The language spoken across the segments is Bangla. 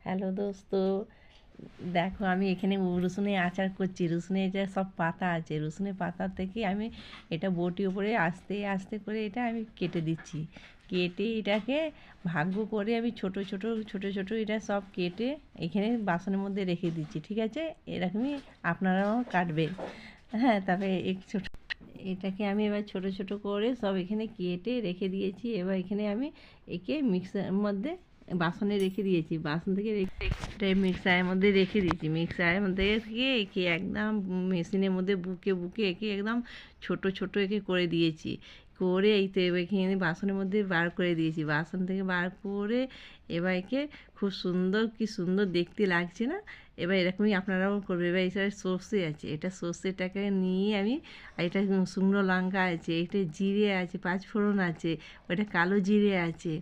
হ্যালো দোস্ত, দেখো আমি এখানে রসুনের আচার করছি। রসুনের যে সব পাতা আছে, রসুনের পাতা থেকে আমি এটা বটির উপরে আস্তে আস্তে করে এটা আমি কেটে দিচ্ছি। কেটে এটাকে ভাগ্য করে আমি ছোট ছোট ছোট ছোট এটা সব কেটে এখানে বাসনের মধ্যে রেখে দিচ্ছি। ঠিক আছে, এরকমই আপনারাও কাটবেন। হ্যাঁ, তারপরে ছোট এটাকে আমি এবার ছোট ছোট করে সব এখানে কেটে রেখে দিয়েছি। এবার এখানে আমি একে মিক্সারের মধ্যে বাসনে রেখে দিয়েছি। বাসন থেকে রেখে মিক্সারের মধ্যে রেখে দিয়েছি। মিক্সারের মধ্যে থেকে একে একদম মেশিনের মধ্যে বুকে বুকে একে একদম ছোট ছোট একে করে দিয়েছি। করে এই তো এবার এখানে বাসনের মধ্যে বার করে দিয়েছি। বাসন থেকে বার করে এবার একে খুব সুন্দর, কি সুন্দর দেখতে লাগছে না? এবার এরকমই আপনারাও করবে। এবার এছাড়া সর্ষে আছে, এটা সর্ষেটাকে নিয়ে আমি, এটা শুকনো লঙ্কা আছে, এটা জিরে আছে, পাঁচফোড়ন আছে, ওটা কালো জিরে আছে,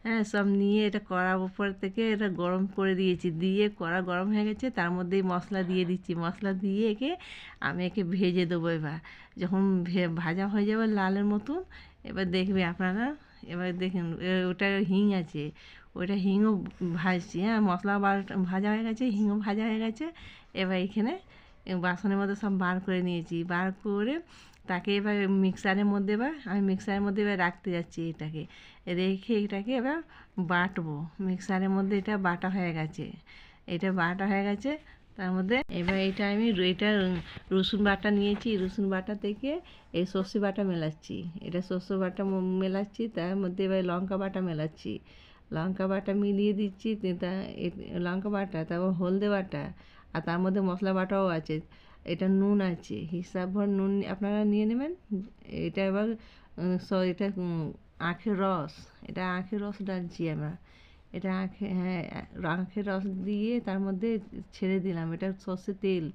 হ্যাঁ, সব নিয়ে এটা কড়ার উপর থেকে এটা গরম করে দিয়েছি। দিয়ে কড়া গরম হয়ে গেছে, তার মধ্যেই মশলা দিয়ে দিচ্ছি। মশলা দিয়ে একে আমি একে ভেজে দেবো। এবার যখন ভাজা হয়ে যাবে লালের মতন, এবার দেখবে আপনারা, এবার দেখুন ওটা হিং আছে, ওইটা হিংও ভাজছি। হ্যাঁ, মশলা ভাজা হয়ে গেছে, হিংও ভাজা হয়ে গেছে। এবার এখানে বাসনের মধ্যে সব বার করে নিয়েছি। বার করে তাকে এবার মিক্সারের মধ্যে, আমি মিক্সারের মধ্যে এবার রাখতে যাচ্ছি। এটাকে রেখে এটাকে এবার বাটবো। মিক্সারের মধ্যে এটা বাটা হয়ে গেছে, এটা বাটা হয়ে গেছে। তার মধ্যে এবার এটা রসুন বাটা নিয়েছি। রসুন বাটা থেকে এই সর্ষে বাটা মেলাচ্ছি। এটা সর্ষে বাটা মেলাচ্ছি, তার মধ্যে এবার লঙ্কা বাটা মেলাচ্ছি। লঙ্কা বাটা মিলিয়ে দিচ্ছি। লঙ্কা বাটা, তারপর হলদে বাটা, আর তার মধ্যে মশলা বাটাও আছে। এটা নুন আছে, হিসাব ভর নুন আপনারা নিয়ে নেবেন। এটা এবার এটা আখের রস, এটা আখের রস ডালছি আমরা। এটা হ্যাঁ, আখের রস দিয়ে তার মধ্যে ছেড়ে দিলাম। এটা সর্ষের তেল,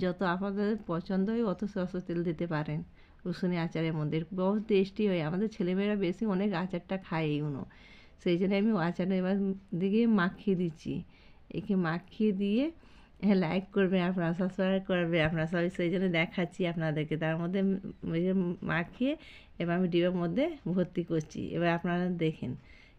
যত আপনাদের পছন্দ হয় অত সর্ষের তেল দিতে পারেন রসুনের আচারের মধ্যে। বহুত টেস্টি হয়। আমাদের ছেলেমেয়েরা বেশি অনেক আচারটা খায় এইগুলো, সেই জন্য আমি আচারটা এবার দিকে মাখিয়ে দিচ্ছি। একে মাখিয়ে দিয়ে, হ্যাঁ, লাইক করবেন আপনারা, সাবস্ক্রাইব করবেন আপনারা সবাই, সেই জন্য দেখাচ্ছি আপনাদেরকে। তার মধ্যে মাখিয়ে এবার আমি ডিবের মধ্যে ভর্তি করছি। এবার আপনারা দেখেন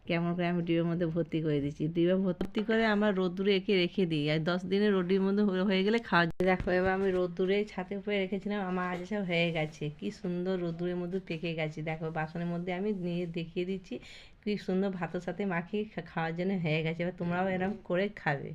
কেমন করে আমি ডিবের মধ্যে ভর্তি করে দিচ্ছি। ডিবে ভর্তি করে আমরা রোদ্দুরে একে রেখে দিই, আর 10 দিনের রোদ্দুরের মধ্যে হয়ে গেলে খাওয়া যায়। দেখো এবার আমি রোদ্দুরে ছাদের উপরে রেখেছিলাম, আমার আচার হয়ে গেছে। কি সুন্দর রোদ্দুরের মধ্যে পেকে গেছে। দেখো বাসনের মধ্যে আমি নিয়ে দেখিয়ে দিচ্ছি, কি সুন্দর ভাতের সাথে মাখিয়ে খাওয়ার জন্য হয়ে গেছে। এবার তোমরাও এরকম করে খাবে।